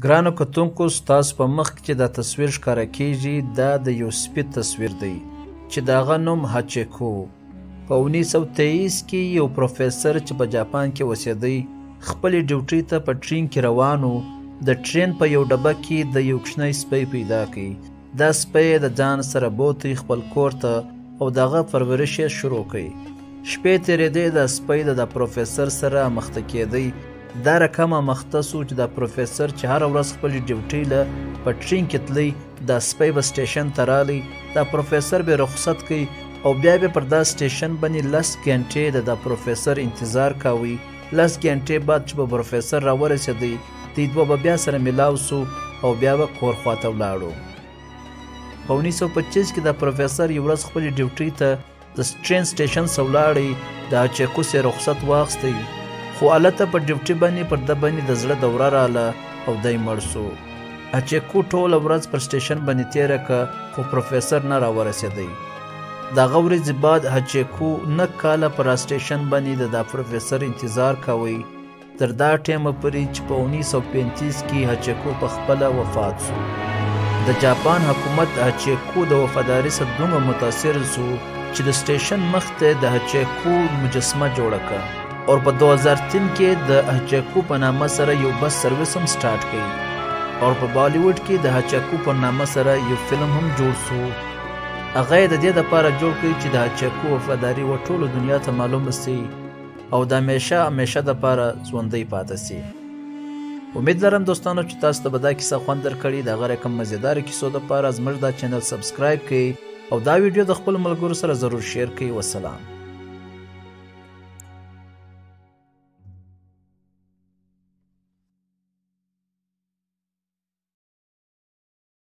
ګرانو کتونکو ستاسو په مخ کې دا تصویر ښکاره کیږي دا د یو سپي تصویر دی چې د هغه نوم هاچیکو په 1923 کې یو پروفیسر چې په جاپان کې اوسېدی خپلې ډیوټۍ ته په ټرین کې روان و د ټرین په یو ډبه کې د یو کوچنی سپی پیدا کړ دا سپی د ځان سره بوتلی خپل کور ته او د هغه پرورش یې شروع کړ شپې تېرېدې د سپی د پروفیسر سره مخته کېدی دا رقمه مخته سو چې د پروفیسر چې هره ورځ خپلې ډیوټۍ له په ټرین کې تللی دا سپی به سټیشن ته رالی دا پروفیسر به رخصت کوي او بیا به پر دا سټیشن باندې 10 ګنټې د پروفیسر انتظار کوي 10 ګنټې بعد چې به پروفیسر راورسېدی دوی دوه به بیا سره میلاو سو او بیا به کور خواته ولاړو په 1925 کې د پروفیسر یو ورځ خپلې ډیوټۍ ته د ټرین سټیشن څخه ولاړی د هاچیکو سره رخصت واخیستی خو هلته په ډیوټۍ باندې پر ده باندې د زړه دوره راله او دی مړ سو هاچیکو ټوله ورځ پر سټیشن باندې تېره کړه خو پروفیسر نه راورسېدی د هغه ورځې بعد هاچیکو 9 کاله پر سټیشن باندې د پروفیسر انتظار کوي تر دا ټیمه پورې چې په 1935 کې هاچیکو په خپله وفات سو د جاپان حکومت هاچیکو د وفادارۍ څخه دومره متاثر سو چې د سټیشن مخ ته د هاچیکو مجسمه جوړه کړه او په 2003 کې د هاچیکو په نامه سره یو بس سرویس هم سٹارټ کړي او په بالیوډ کې د هاچیکو په نامه سره یو فلم هم جوړ سو هغه د دې لپاره جوړ کړي چې د هاچیکو وفاداري و ټوله دنیا ته معلومه سي او د همیشه لپاره ژوندۍ پاتې سي امید لرم دوستانو چې تاسو ته به دا کیسه خوند درکړي د هغه رقم مزیدار کیسو لپاره زموږ دا چینل سبسکرایب کړئ او دا ویډیو د خپل ملګرو سره ضرور شیر کړئ والسلام